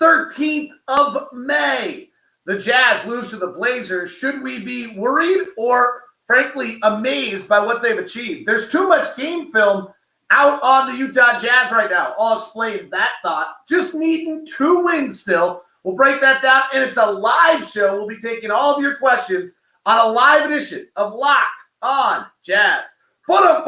13th of May. The Jazz lose to the Blazers. Should we be worried or, frankly, amazed by what they've achieved? There's too much game film out on the Utah Jazz right now. I'll explain that thought. Just needing 2 wins still. We'll break that down, and it's a live show. We'll be taking all of your questions on a live edition of Locked on Jazz. Pow!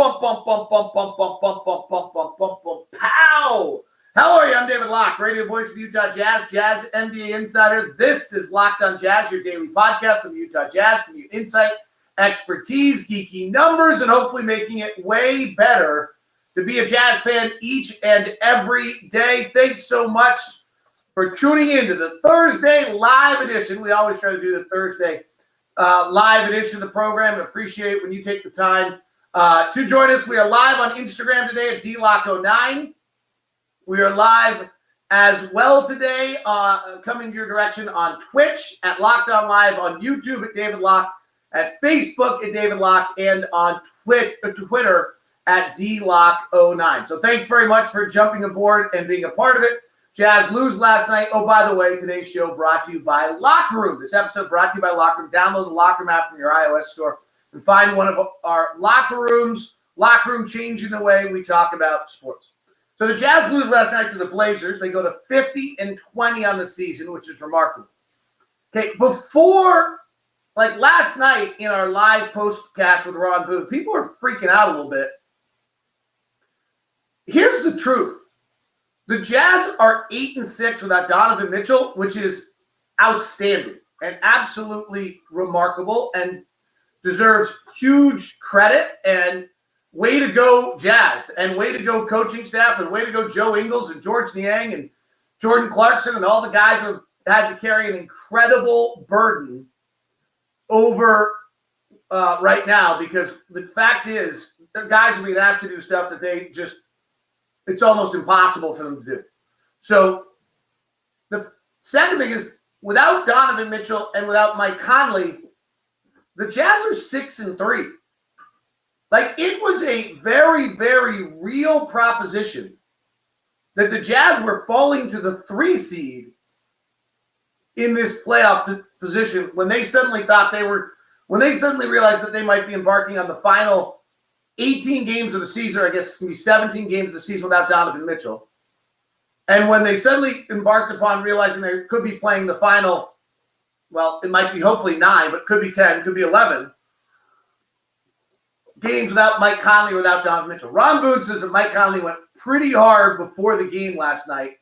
How are you? I'm David Locke, radio voice of the Utah Jazz, Jazz NBA insider. This is Locked on Jazz, your daily podcast of the Utah Jazz, from your insight, expertise, geeky numbers, and hopefully making it way better to be a Jazz fan each and every day. Thanks so much for tuning in to the Thursday live edition. We always try to do the Thursday live edition of the program, and appreciate when you take the time to join us. We are live on Instagram today at DLock09. We are live as well today, coming your direction on Twitch at Locked On Live, on YouTube at David Locke, at Facebook at David Locke, and on Twitter at DLock09. So thanks very much for jumping aboard and being a part of it. Jazz lose last night. Oh, by the way, today's show brought to you by Locker Room. This episode brought to you by Locker Room. Download the Locker Room app from your iOS store and find one of our locker rooms. Locker Room, changing the way we talk about sports. So the Jazz lose last night to the Blazers. They go to 50-20 on the season, which is remarkable. Okay, before, like last night in our live postcast with Ron Boone, people were freaking out a little bit. Here's the truth. The Jazz are 8-6 without Donovan Mitchell, which is outstanding and absolutely remarkable and deserves huge credit. And way to go, Jazz, and way to go, coaching staff, and way to go, Joe Ingles and George Niang and Jordan Clarkson and all the guys who have had to carry an incredible burden over right now, because the fact is the guys are being asked to do stuff that they just, it's almost impossible for them to do. So the second thing is, without Donovan Mitchell and without Mike Conley, the Jazz are 6-3. Like, it was a very, very real proposition that the Jazz were falling to the 3 seed in this playoff position when they suddenly realized that they might be embarking on the final 18 games of the season, or I guess it's going to be 17 games of the season without Donovan Mitchell. And when they suddenly embarked upon realizing they could be playing the final, well, it might be hopefully 9, but could be 10, could be 11 games without Mike Conley, without Donovan Mitchell. Ron Boone says that Mike Conley went pretty hard before the game last night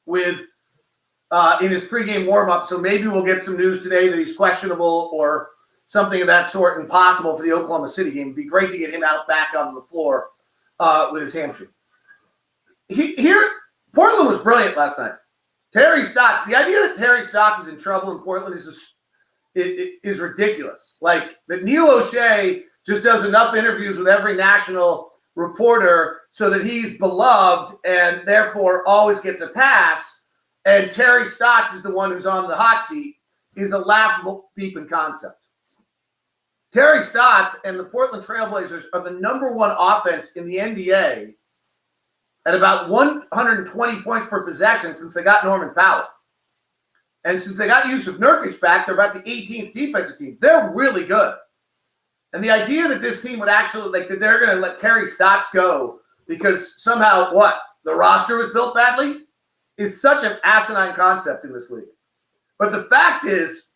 with in his pregame warm-up, so maybe we'll get some news today that he's questionable or something of that sort, and possible for the Oklahoma City game. It'd be great to get him out back on the floor with his hamstring. Portland was brilliant last night. Terry Stotts, the idea that Terry Stotts is in trouble in Portland is ridiculous. Like, that Neil O'Shea just does enough interviews with every national reporter so that he's beloved and therefore always gets a pass, and Terry Stotts is the one who's on the hot seat, is a laughable beeping concept. Terry Stotts and the Portland Trailblazers are the number 1 offense in the NBA at about 120 points per possession since they got Norman Powell. And since they got Yusuf Nurkic back, they're about the 18th defensive team. They're really good. And the idea that this team would actually, like, that they're going to let Terry Stotts go because somehow, the roster was built badly, is such an asinine concept in this league. But the fact is,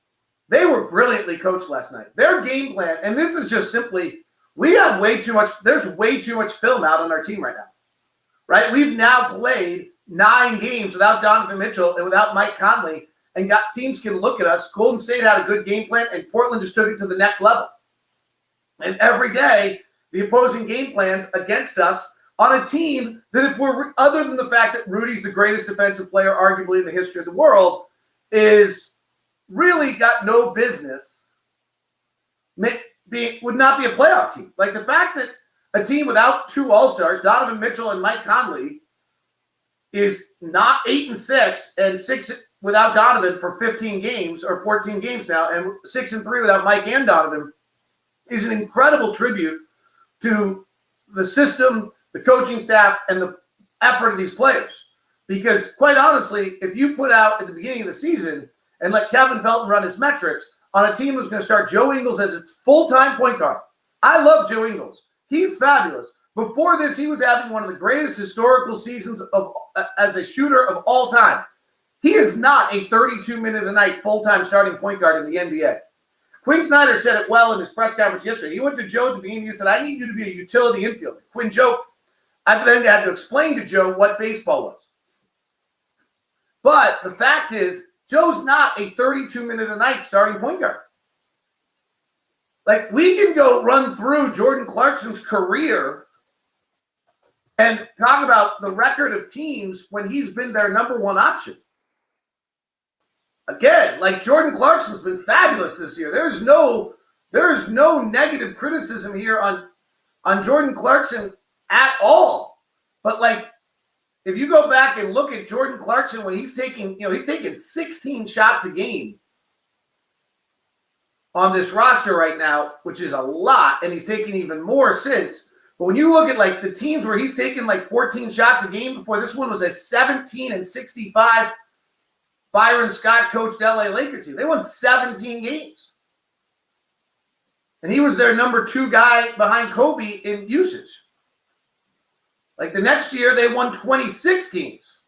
they were brilliantly coached last night. Their game plan, and this is just simply, there's way too much film out on our team right now. Right? We've now played 9 games without Donovan Mitchell and without Mike Conley, and teams can look at us. Golden State had a good game plan, and Portland just took it to the next level. And every day, the opposing game plans against us on a team that, if we're, other than the fact that Rudy's the greatest defensive player arguably in the history of the world, is really got no business would not be a playoff team. Like, the fact that a team without 2 All-Stars, Donovan Mitchell and Mike Conley, is not 8-6 and 6 without Donovan for 15 games or 14 games now, and 6-3 without Mike and Donovan, is an incredible tribute to the system, the coaching staff, and the effort of these players. Because quite honestly, if you put out at the beginning of the season and let Kevin Pelton run his metrics on a team who's going to start Joe Ingles as its full-time point guard. I love Joe Ingles. He's fabulous. Before this, he was having one of the greatest historical seasons as a shooter of all time. He is not a 32-minute-a-night full-time starting point guard in the NBA. Quinn Snyder said it well in his press conference yesterday. He went to Joe at the beginning. He said, I need you to be a utility infielder. Quinn joked, I then had to explain to Joe what baseball was. But the fact is, Joe's not a 32-minute-a-night starting point guard. Like, we can go run through Jordan Clarkson's career and talk about the record of teams when he's been their number one option. Again, like, Jordan Clarkson's been fabulous this year. There's no negative criticism here on Jordan Clarkson at all. But, like, if you go back and look at Jordan Clarkson when he's taking 16 shots a game on this roster right now, which is a lot, and he's taking even more since. But when you look at, like, the teams where he's taken like 14 shots a game before, this one was a 17-65 Byron Scott coached LA Lakers team. They won 17 games. And he was their number 2 guy behind Kobe in usage. Like, the next year, they won 26 games.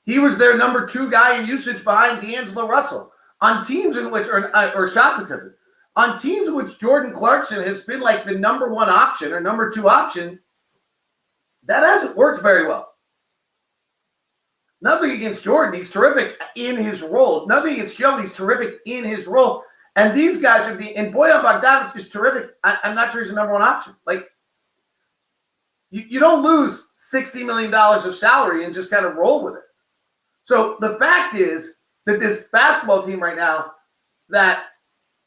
He was their number 2 guy in usage behind D'Angelo Russell. On teams in which, or shots attempted, on teams in which Jordan Clarkson has been like the number 1 option or number 2 option, that hasn't worked very well. Nothing against Jordan. He's terrific in his role. Nothing against Joe. He's terrific in his role. And these guys would be, and Bojan Bogdanovic is terrific. I'm not sure he's the number 1 option. Like, you don't lose $60 million of salary and just kind of roll with it. So the fact is that this basketball team right now, that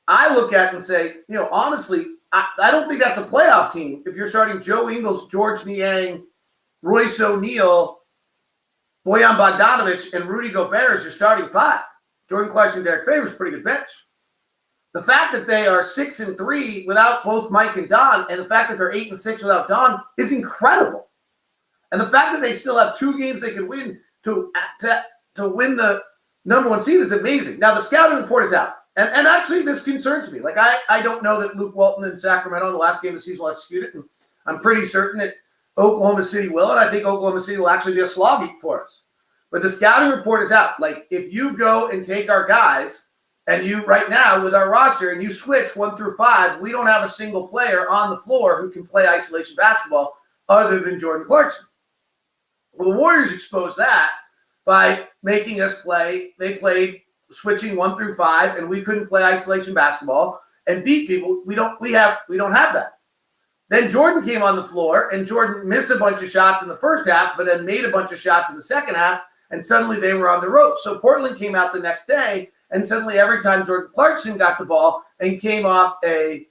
I look at and say, honestly, I don't think that's a playoff team if you're starting Joe Ingles, George Niang, Royce O'Neal, Bojan Bogdanovic, and Rudy Gobert as your starting 5. Jordan Clarkson, Derek Favors, pretty good bench. The fact that they are 6-3 without both Mike and Don, and the fact that they're 8-6 without Don is incredible. And the fact that they still have 2 games they can win to win the number 1 seed is amazing. Now, the scouting report is out. And actually, this concerns me. Like, I don't know that Luke Walton in Sacramento in the last game of the season will execute it. And I'm pretty certain that Oklahoma City will. And I think Oklahoma City will actually be a slog eat for us. But the scouting report is out. Like, if you go and take our guys, and you right now with our roster, and you switch 1 through 5, we don't have a single player on the floor who can play isolation basketball other than Jordan Clarkson. Well, the Warriors exposed that by making us play. They played switching 1 through 5, and we couldn't play isolation basketball and beat people. We don't have that. Then Jordan came on the floor, and Jordan missed a bunch of shots in the first half, but then made a bunch of shots in the second half, and suddenly they were on the ropes. So Portland came out the next day, and suddenly every time Jordan Clarkson got the ball and came off a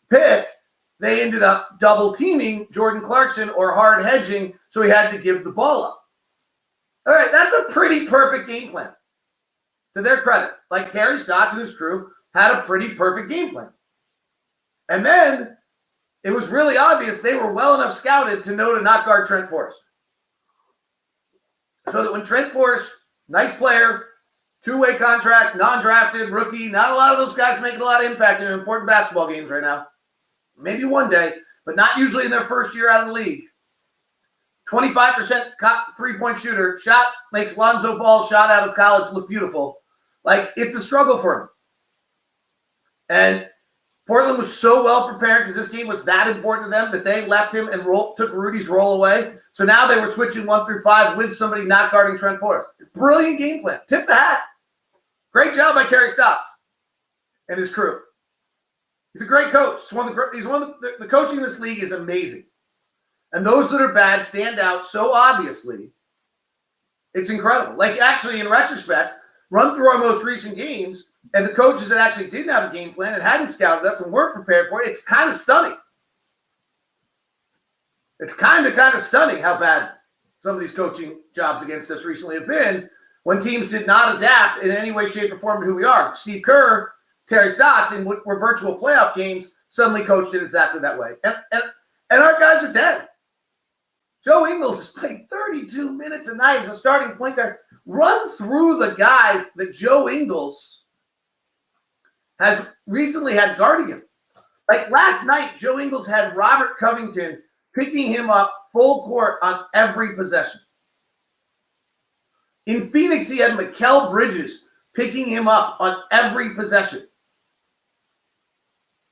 pick, they ended up double teaming Jordan Clarkson or hard hedging, so he had to give the ball up. All right, that's a pretty perfect game plan. To their credit, like Terry Stotts and his crew had a pretty perfect game plan. And then it was really obvious they were well enough scouted to know to not guard Trent Forrest. So that when Trent Forrest, nice player, 2-way contract, non-drafted, rookie, not a lot of those guys making a lot of impact in important basketball games right now. Maybe one day, but not usually in their first year out of the league. 25% three-point shooter, makes Lonzo Ball's shot out of college look beautiful. Like, it's a struggle for him. And Portland was so well prepared because this game was that important to them that they left him and took Rudy's role away. So now they were switching 1 through 5 with somebody not guarding Trent Forrest. Brilliant game plan. Tip the hat. Great job by Terry Stotts and his crew. He's a great coach. The coaching in this league is amazing. And those that are bad stand out so obviously. It's incredible. Like, actually, in retrospect, run through our most recent games, and the coaches that actually didn't have a game plan and hadn't scouted us and weren't prepared for it, it's kind of stunning. It's kind of stunning how bad some of these coaching jobs against us recently have been when teams did not adapt in any way, shape, or form to who we are. Steve Kerr, Terry Stotts, in what were virtual playoff games, suddenly coached it exactly that way. And our guys are dead. Joe Ingles is playing 32 minutes a night as a starting point guard. Run through the guys that Joe Ingles has recently had guarding him. Like last night, Joe Ingles had Robert Covington picking him up full court on every possession. In Phoenix, he had Mikal Bridges picking him up on every possession.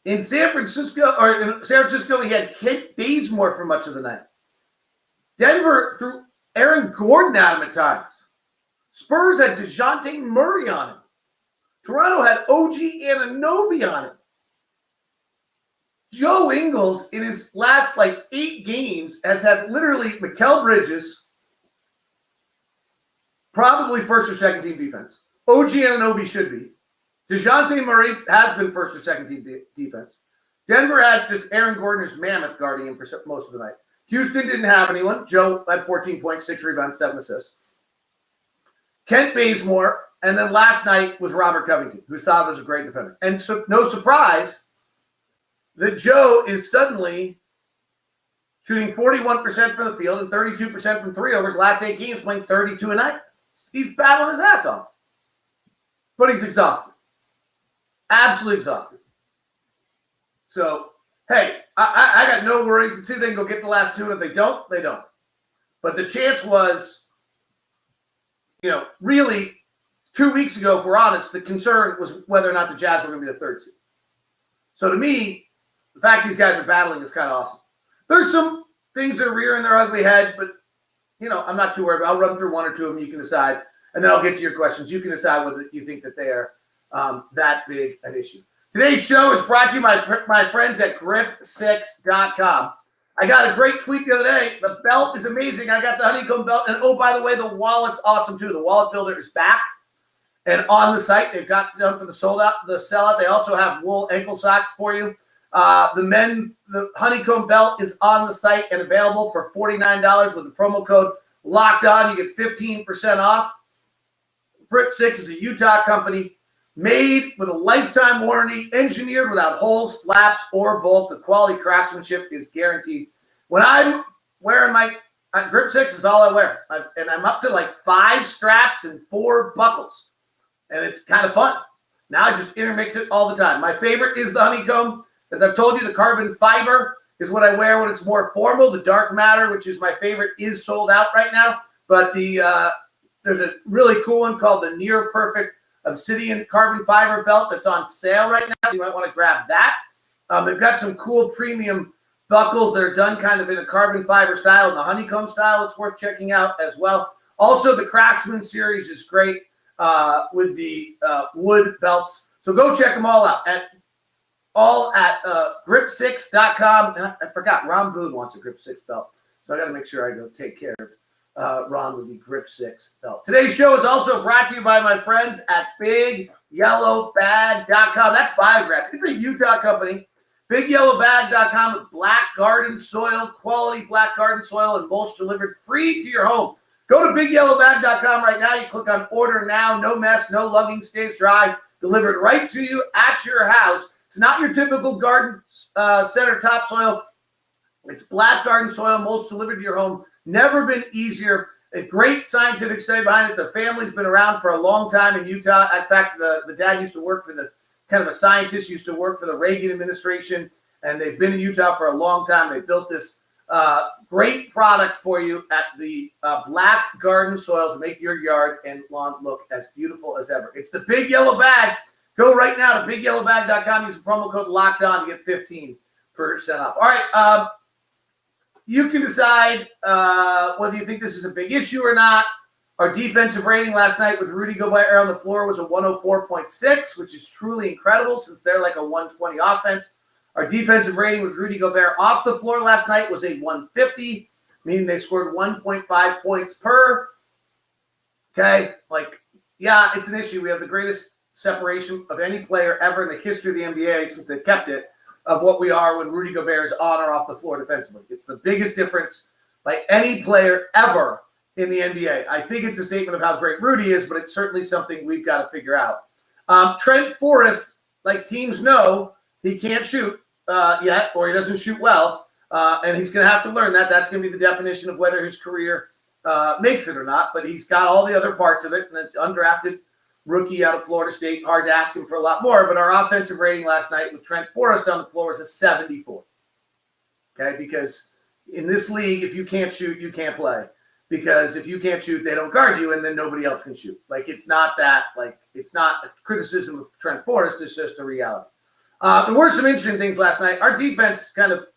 In San Francisco, he had Kent Bazemore for much of the night. Denver threw Aaron Gordon at him at times. Spurs had DeJounte Murray on him. Toronto had OG Anunoby on him. Joe Ingles, in his last 8 games, has had literally Mikal Bridges, probably first or second team defense. OG Anunoby should be. DeJounte Murray has been first or second team defense. Denver had just Aaron Gordon as mammoth guarding him for most of the night. Houston didn't have anyone. Joe had 14 points, 6 rebounds, 7 assists. Kent Bazemore, and then last night was Robert Covington, who thought was a great defender. And so, no surprise that Joe is suddenly shooting 41% from the field and 32% from 3 over his last 8 games, playing 32 a night. He's battling his ass off. But he's exhausted. Absolutely exhausted. So, hey, I got no worries. Let's see if they can go get the last 2, and if they don't, they don't. But the chance was, really 2 weeks ago, if we're honest, the concern was whether or not the Jazz were going to be the 3rd seed. So to me, the fact these guys are battling is kind of awesome. There's some things that are rearing their ugly head, but, I'm not too worried. I'll run through 1 or 2 of them. You can decide, and then I'll get to your questions. You can decide whether you think that they are that big an issue. Today's show is brought to you by my friends at grip6.com. I got a great tweet the other day. The belt is amazing. I got the honeycomb belt. And, oh, by the way, the wallet's awesome, too. The wallet builder is back. And on the site, they've got done for the sellout. They also have wool ankle socks for you. The honeycomb belt is on the site and available for $49 with the promo code Locked On. You get 15% off. Grip6 is a Utah company made with a lifetime warranty, engineered without holes, flaps, or bolt. The quality craftsmanship is guaranteed. When I'm wearing my Grip6 is all I wear. And I'm up to 5 straps and 4 buckles. And it's kind of fun. Now I just intermix it all the time. My favorite is the honeycomb. As I've told you, the carbon fiber is what I wear when it's more formal. The dark matter, which is my favorite, is sold out right now. But there's a really cool one called the Near Perfect Obsidian Carbon Fiber Belt that's on sale right now. So you might want to grab that. They've got some cool premium buckles that are done kind of in a carbon fiber style and the honeycomb style. It's worth checking out as well. Also, the Craftsman series is great with the wood belts. So go check them all out at grip6.com. And I forgot, Ron Boone wants a Grip6 belt. So I got to make sure I go take care of Ron with the Grip6 belt. Today's show is also brought to you by my friends at BigYellowBag.com. That's Biograss. It's a Utah company. BigYellowBag.com with black garden soil, quality black garden soil and mulch delivered free to your home. Go to BigYellowBag.com right now. You click on Order Now. No mess, no lugging, stays dry. Delivered right to you at your house. It's not your typical garden center topsoil. It's black garden soil, mulch delivered to your home. Never been easier. A great scientific study behind it. The family's been around for a long time in Utah. In fact, the dad used to work for a scientist, used to work for the Reagan administration, and they've been in Utah for a long time. They built this great product for you at the black garden soil to make your yard and lawn look as beautiful as ever. It's the Big Yellow Bag. Go right now to BigYellowBag.com. Use the promo code Locked On to get 15% off. All right. You can decide whether you think this is a big issue or not. Our defensive rating last night with Rudy Gobert on the floor was a 104.6, which is truly incredible since they're like a 120 offense. Our defensive rating with Rudy Gobert off the floor last night was a 150, meaning they scored 1.5 points per. Okay, it's an issue. We have the greatest separation of any player ever in the history of the NBA since they kept it, of what we are when Rudy Gobert is on or off the floor defensively. It's the biggest difference by any player ever in the NBA. I think it's a statement of how great Rudy is, but it's certainly something we've got to figure out. Trent Forrest, like teams know, he can't shoot yet, or he doesn't shoot well. And he's going to have to learn that. That's going to be the definition of whether his career makes it or not. But he's got all the other parts of it, and it's undrafted rookie out of Florida State. Hard to ask him for a lot more. But our offensive rating last night with Trent Forrest on the floor was a 74. Okay, because in this league, if you can't shoot, you can't play. Because if you can't shoot, they don't guard you, and then nobody else can shoot. Like, it's not that. Like, it's not a criticism of Trent Forrest. It's just a reality. There were some interesting things last night. Our defense kind of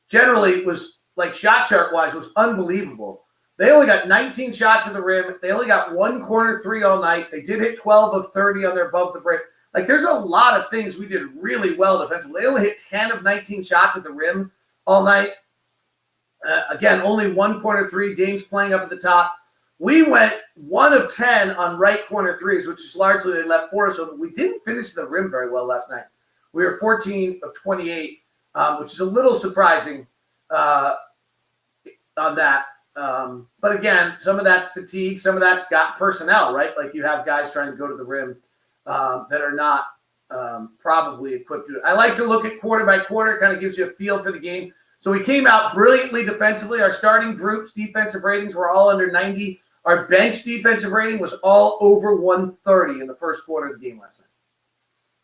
generally was, like, shot chart-wise, was unbelievable. They only got 19 shots at the rim. They only got one corner three all night. They did hit 12 of 30 on their above the break. Like, there's a lot of things we did really well defensively. They only hit 10 of 19 shots at the rim all night. Again, only one corner three. James playing up at the top. We went 1 of 10 on right corner threes, which is largely they left for us. So we didn't finish the rim very well last night. We were 14 of 28, which is a little surprising on that. But again, some of that's fatigue. Some of that's got personnel, right? Like you have guys trying to go to the rim that are not probably equipped to it. I like to look at quarter by quarter. It kind of gives you a feel for the game. So we came out brilliantly defensively. Our starting group's defensive ratings were all under 90. Our bench defensive rating was all over 130 in the first quarter of the game last night.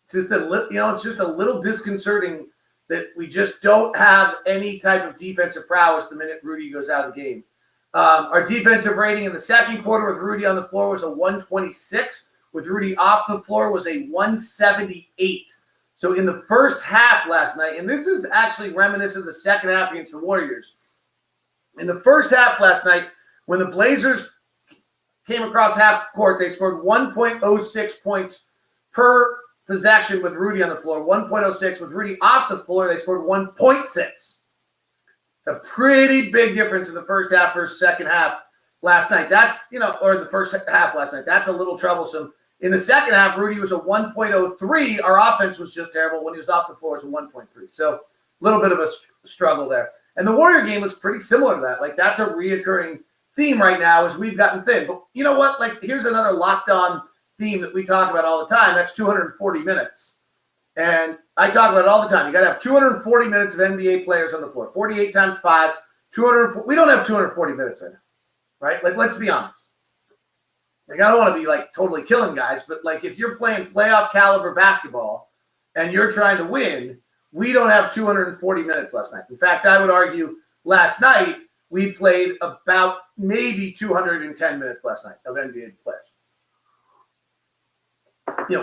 It's just it's just a little disconcerting that we just don't have any type of defensive prowess the minute Rudy goes out of the game. Our defensive rating in the second quarter with Rudy on the floor was a 126. With Rudy off the floor was a 178. So in the first half last night, and this is actually reminiscent of the second half against the Warriors. In the first half last night, when the Blazers came across half court, they scored 1.06 points per possession with Rudy on the floor, 1.06. With Rudy off the floor, they scored 1.6. It's a pretty big difference in the first half versus second half last night. That's, or the first half last night. That's a little troublesome. In the second half, Rudy was a 1.03. Our offense was just terrible. When he was off the floor, it was a 1.3. So a little bit of a struggle there. And the Warrior game was pretty similar to that. Like, that's a reoccurring theme right now as we've gotten thin. But you know what? Like, here's another locked-on theme that we talk about all the time. That's 240 minutes. And I talk about it all the time. You got to have 240 minutes of NBA players on the floor. 48 times 5. 240. We don't have 240 minutes right now. Right? Like, let's be honest. Like, I don't want to be, like, totally killing guys, but, like, if you're playing playoff caliber basketball and you're trying to win, we don't have 240 minutes last night. In fact, I would argue last night we played about maybe 210 minutes last night of NBA players.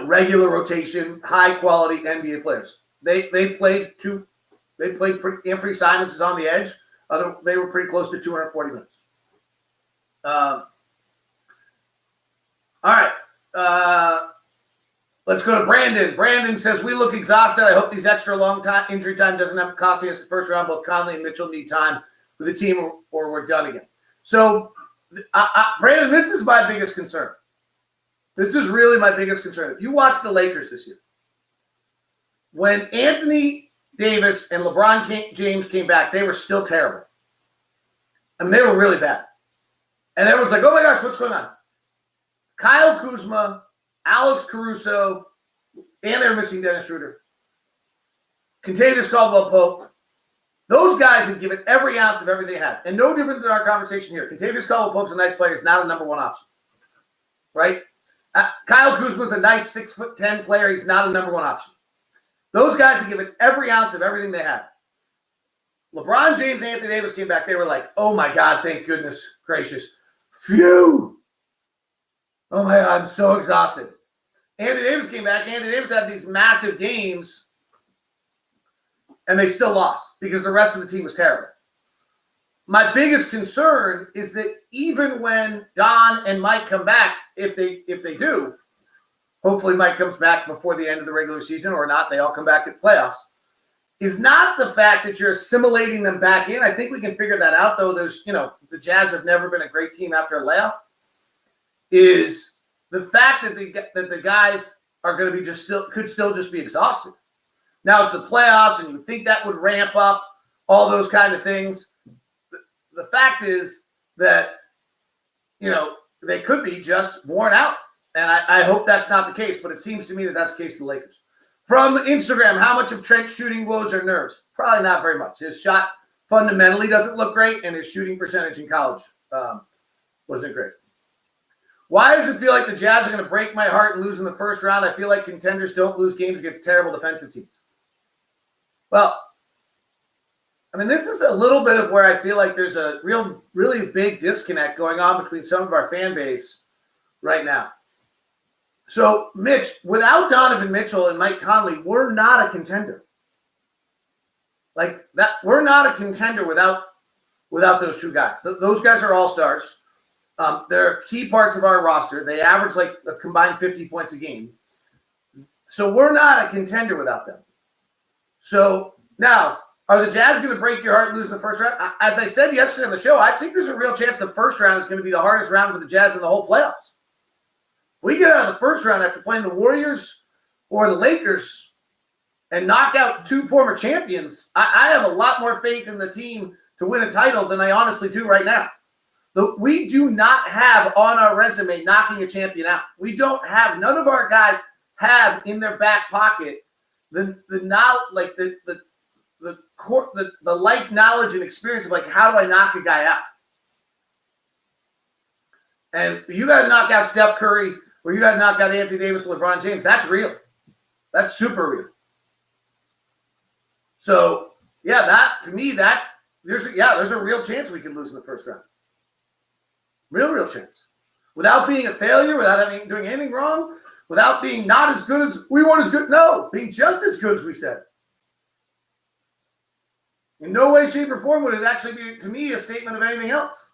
Regular rotation, high-quality NBA players. They played Anthony Simons is on the edge. They were pretty close to 240 minutes. All right, let's go to Brandon. Brandon says, we look exhausted. I hope these extra long time injury time doesn't have to cost us the first round. Both Conley and Mitchell need time with the team or we're done again. So, Brandon, this is my biggest concern. This is really my biggest concern. If you watch the Lakers this year, when Anthony Davis and LeBron James came back, they were still terrible. I mean, they were really bad. And everyone's like, oh my gosh, what's going on? Kyle Kuzma, Alex Caruso, and they're missing Dennis Schroeder. Contavious Caldwell-Pope. Those guys have given every ounce of everything they had. And no different than our conversation here. Contavious Caldwell-Pope's a nice player. He's not a number one option. Right? Kyle Kuzma's a nice 6'10" player. He's not a number one option. Those guys have given every ounce of everything they had. LeBron James and Anthony Davis came back. They were like, oh my God, thank goodness gracious. Phew. Oh my God, I'm so exhausted. Anthony Davis came back. Anthony Davis had these massive games, and they still lost because the rest of the team was terrible. My biggest concern is that even when Don and Mike come back, if they do, hopefully Mike comes back before the end of the regular season or not, they all come back at playoffs, is not the fact that you're assimilating them back in. I think we can figure that out, though. There's, the Jazz have never been a great team after a layoff. Is the fact that the guys are going to be could still just be exhausted. Now it's the playoffs, and you would think that would ramp up all those kind of things. The fact is that, they could be just worn out, and I hope that's not the case, but it seems to me that that's the case of the Lakers. From Instagram, how much of Trent's shooting woes are nerves? Probably not very much. His shot fundamentally doesn't look great, and his shooting percentage in college wasn't great. Why does it feel like the Jazz are going to break my heart and lose in the first round? I feel like contenders don't lose games against terrible defensive teams. Well, I mean, this is a little bit of where I feel like there's a really big disconnect going on between some of our fan base right now. So, Mitch, without Donovan Mitchell and Mike Conley, we're not a contender. Like that, we're not a contender without those two guys. Those guys are all-stars. They're key parts of our roster. They average like a combined 50 points a game. So we're not a contender without them. So now, are the Jazz going to break your heart and lose in the first round? As I said yesterday on the show, I think there's a real chance the first round is going to be the hardest round for the Jazz in the whole playoffs. We get out of the first round after playing the Warriors or the Lakers and knock out two former champions. I have a lot more faith in the team to win a title than I honestly do right now. We do not have on our resume knocking a champion out. We don't have, none of our guys have in their back pocket the life knowledge and experience of like, how do I knock a guy out? And you got to knock out Steph Curry or you got to knock out Anthony Davis or LeBron James. That's real. That's super real. So, yeah, that to me, there's a real chance we could lose in the first round. Real chance. Without being a failure, without doing anything wrong, without being not as good as we weren't as good. No, being just as good as we said. In no way, shape, or form would it actually be, to me, a statement of anything else.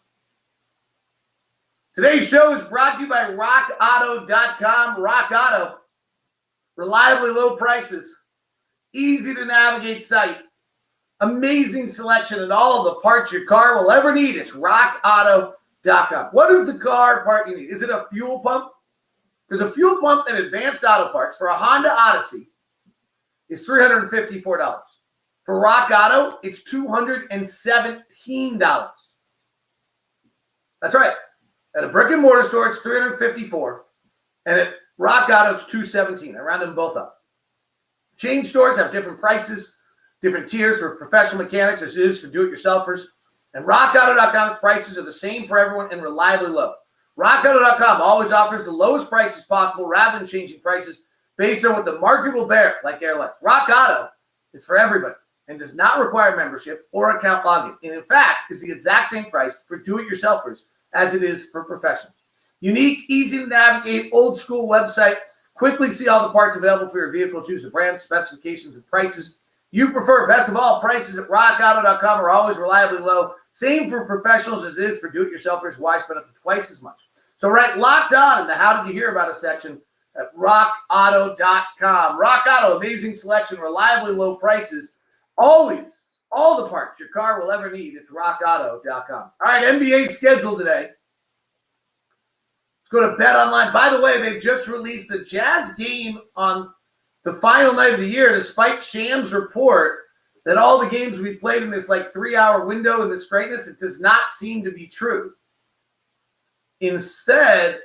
Today's show is brought to you by RockAuto.com. Rock Auto. Reliably low prices. Easy to navigate site. Amazing selection and all of the parts your car will ever need. It's RockAuto.com. What is the car part you need? Is it a fuel pump? Because a fuel pump and advanced auto parts for a Honda Odyssey is $354. For Rock Auto, it's $217. That's right. At a brick and mortar store, it's $354, and at Rock Auto, it's $217. I round them both up. Chain stores have different prices, different tiers for professional mechanics as it is for do-it-yourselfers. And RockAuto.com's prices are the same for everyone and reliably low. RockAuto.com always offers the lowest prices possible rather than changing prices based on what the market will bear, like airlines. Rock Auto is for everybody and does not require membership or account login. And in fact, is the exact same price for do-it-yourselfers as it is for professionals. Unique, easy to navigate, old school website. Quickly see all the parts available for your vehicle. Choose the brand, specifications, and prices you prefer. Best of all, prices at RockAuto.com are always reliably low. Same for professionals as it is for do-it-yourselfers. Why spend up to twice as much? So write Locked On in the How Did You Hear About Us section at RockAuto.com. Rock Auto, amazing selection, reliably low prices. Always, all the parts your car will ever need. It's RockAuto.com. All right, NBA schedule today. Let's go to Bet Online. By the way, they've just released the Jazz game on the final night of the year, despite Sham's report that all the games will be played in this like 3-hour window in this greatness. It does not seem to be true. Instead,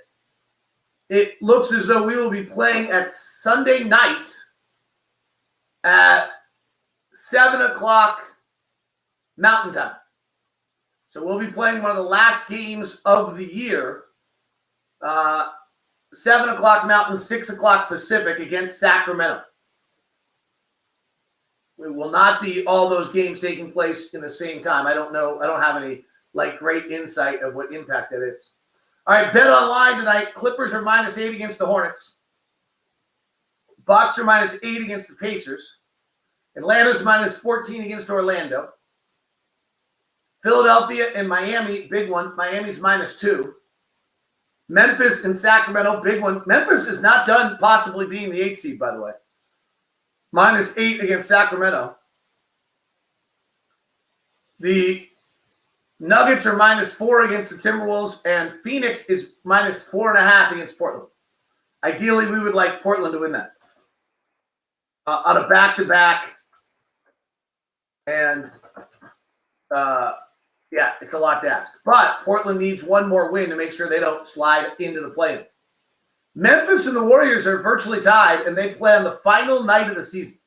it looks as though we will be playing at Sunday night at 7 o'clock Mountain Time. So we'll be playing one of the last games of the year, 7 o'clock Mountain, 6 o'clock Pacific against Sacramento. It will not be all those games taking place in the same time. I don't know. I don't have any great insight of what impact that is. All right, Bet Online tonight. Clippers are -8 against the Hornets. Bucks are -8 against the Pacers. Atlanta's -14 against Orlando. Philadelphia and Miami, big one. Miami's -2. Memphis and Sacramento, big one. Memphis is not done possibly being the 8th seed, by the way. -8 against Sacramento. The Nuggets are -4 against the Timberwolves, and Phoenix is -4.5 against Portland. Ideally, we would like Portland to win that. On a back-to-back, and yeah, it's a lot to ask. But Portland needs one more win to make sure they don't slide into the play-in. Memphis and the Warriors are virtually tied, and they play on the final night of the season.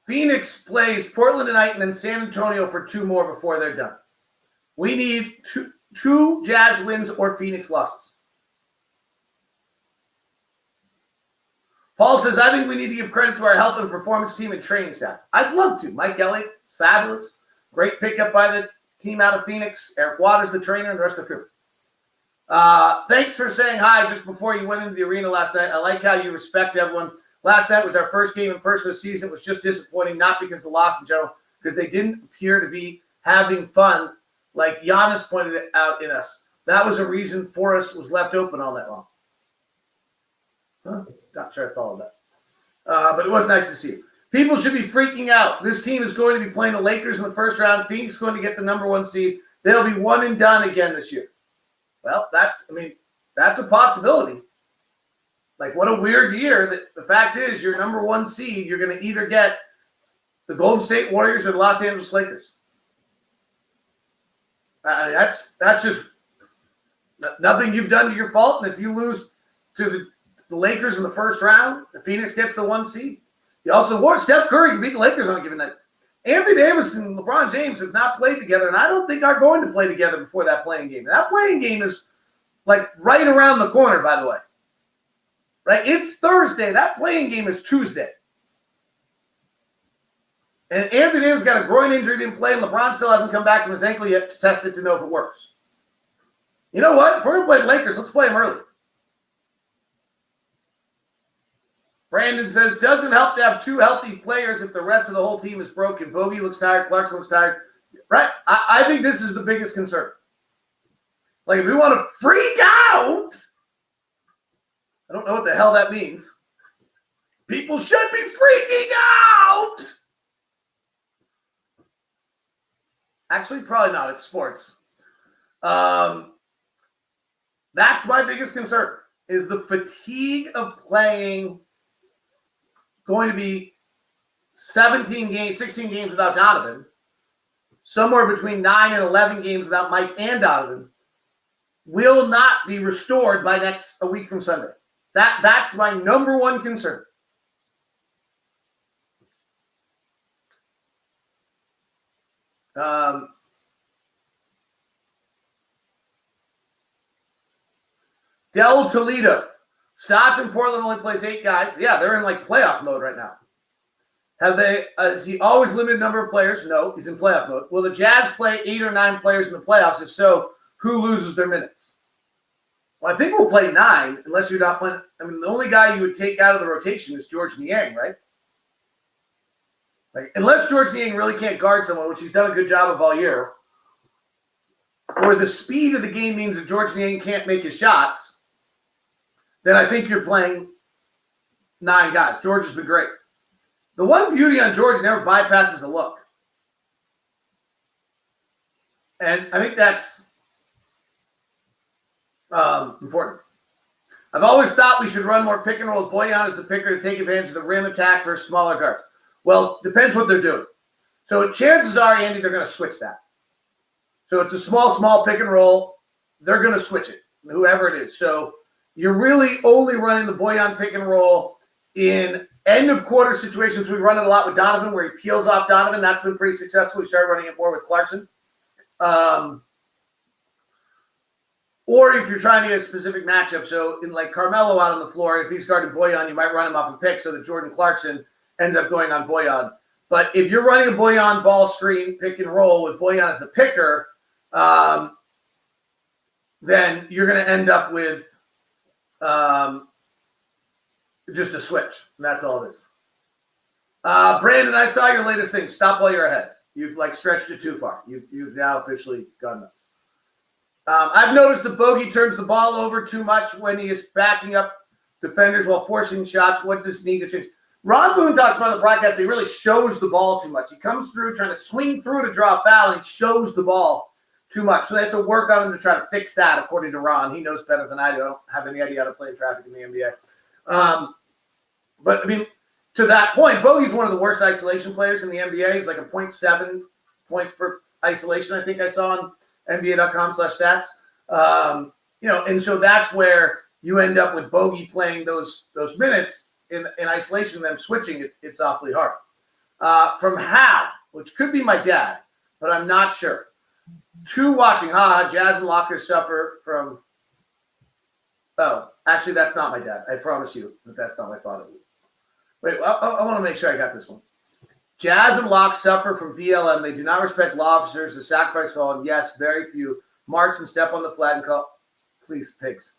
Phoenix plays Portland tonight and then San Antonio for 2 more before they're done. We need two Jazz wins or Phoenix losses. Paul says, I think we need to give credit to our health and performance team and training staff. I'd love to. Mike Elliott, fabulous. Great pickup by the team out of Phoenix. Eric Waters, the trainer, and the rest of the crew. Thanks for saying hi just before you went into the arena last night. I like how you respect everyone. Last night was our first game in person of the season. It was just disappointing, not because of the loss in general, because they didn't appear to be having fun like Giannis pointed it out in us. That was a reason Forrest was left open all night long. Not sure I followed that. But it was nice to see. People should be freaking out. This team is going to be playing the Lakers in the first round. Phoenix is going to get the number 1 seed. They'll be one and done again this year. Well, that's a possibility. Like, what a weird year. That the fact is, your number 1 seed, you're going to either get the Golden State Warriors or the Los Angeles Lakers. That's just nothing you've done to your fault. And if you lose to the Lakers in the first round, the Phoenix gets the 1 seed. Also, the Warriors, Steph Curry can beat the Lakers on a given night. Anthony Davis and LeBron James have not played together, and I don't think are going to play together before that playing game. That playing game is like right around the corner, by the way. Right? It's Thursday. That playing game is Tuesday. And Anthony Davis got a groin injury, didn't play, and LeBron still hasn't come back from his ankle yet to test it to know if it works. You know what? If we're going to play the Lakers, let's play them early. Brandon says, doesn't help to have 2 healthy players if the rest of the whole team is broken. Bogey looks tired. Clarkson looks tired. Right? I think this is the biggest concern. Like, if we want to freak out, I don't know what the hell that means. People should be freaking out. Actually, probably not. It's sports. That's my biggest concern, is the fatigue of playing. Going to be 16 games without Donovan, somewhere between 9 and 11 games without Mike and Donovan, will not be restored by a week from Sunday. That's my number 1 concern. Del Toledo. Stotts in Portland only plays 8 guys. Yeah, they're in like playoff mode right now. Has he always limited number of players? No, he's in playoff mode. Will the Jazz play 8 or 9 players in the playoffs? If so, who loses their minutes? Well, I think we'll play 9 unless you're not playing. I mean, the only guy you would take out of the rotation is George Niang, right? Like, unless George Niang really can't guard someone, which he's done a good job of all year, or the speed of the game means that George Niang can't make his shots, then I think you're playing 9 guys. George has been great. The one beauty on George, never bypasses a look. And I think that's important. I've always thought we should run more pick and roll with Bojan as the picker to take advantage of the rim attack versus smaller guards. Well, depends what they're doing. So chances are, Andy, they're going to switch that. So it's a small pick and roll. They're going to switch it, whoever it is. So you're really only running the Bojan pick and roll in end-of-quarter situations. We run it a lot with Donovan, where he peels off Donovan. That's been pretty successful. We started running it more with Clarkson. Or if you're trying to get a specific matchup, so in like Carmelo out on the floor, if he's guarding Bojan, you might run him off a pick so that Jordan Clarkson ends up going on Bojan. But if you're running a Bojan ball screen pick and roll with Bojan as the picker, then you're going to end up with just a switch. And that's all it is. Brandon, I saw your latest thing. Stop while you're ahead. You've like stretched it too far. You've now officially gone nuts. I've noticed that Bogey turns the ball over too much when he is backing up defenders while forcing shots. What does need to change? Ron Boone talks about the broadcast. He really shows the ball too much. He comes through trying to swing through to draw a foul, and he shows the ball too much. So they have to work on him to try to fix that, according to Ron. He knows better than I do. I don't have any idea how to play traffic in the NBA. But, I mean, to that point, Bogey's one of the worst isolation players in the NBA. He's like a 0.7 points per isolation, I think I saw on NBA.com/stats. And so that's where you end up with Bogey playing those minutes in isolation, them switching. It's awfully hard. From Hal, which could be my dad, but I'm not sure. 2 watching. Jazz and Lockers suffer from. Oh, actually, that's not my dad. I promise you that that's not my father. Wait, I want to make sure I got this one. Jazz and Locke suffer from BLM. They do not respect law officers. The sacrifice fallen. Yes, very few. March and step on the flag and call. Please, pigs.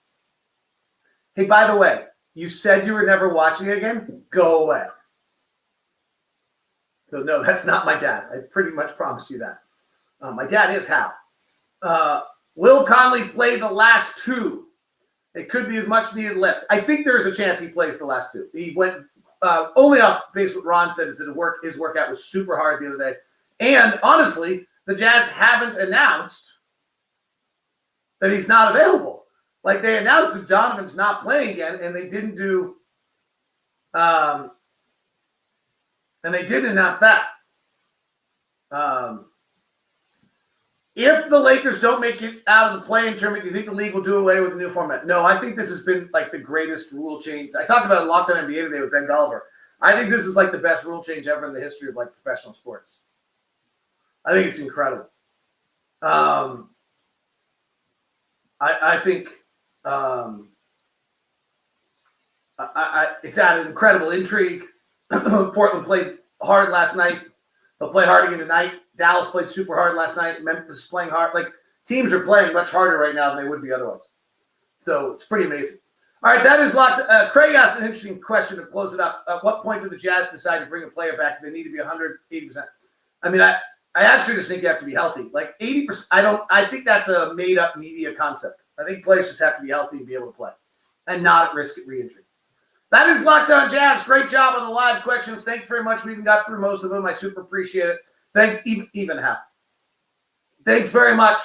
Hey, by the way, you said you were never watching it again? Go away. So, no, that's not my dad. I pretty much promise you that. My dad is Hal. Will Conley play the last 2? It could be as much needed lift. I think there's a chance he plays the last 2. He went only off base what Ron said is that his workout was super hard the other day. And honestly, the Jazz haven't announced that he's not available. Like they announced that Donovan's not playing again, and they didn't do and they didn't announce that. If the Lakers don't make it out of the play-in tournament, do you think the league will do away with the new format? No, I think this has been like the greatest rule change. I talked about it in Locked On NBA today with Ben Gulliver. I think this is like the best rule change ever in the history of like professional sports. I think it's incredible. I think it's added incredible intrigue. Portland played hard last night. They'll play hard again tonight. Dallas played super hard last night. Memphis is playing hard. Like, teams are playing much harder right now than they would be otherwise. So it's pretty amazing. All right, that is locked. Craig asked an interesting question to close it up. At what point do the Jazz decide to bring a player back? Do they need to be 180%? I mean, I actually just think you have to be healthy. Like 80%, I think that's a made-up media concept. I think players just have to be healthy and be able to play and not at risk of re-injury. That is Locked On Jazz. Great job on the live questions. Thanks very much. We even got through most of them. I super appreciate it. Thank even half. Thanks very much.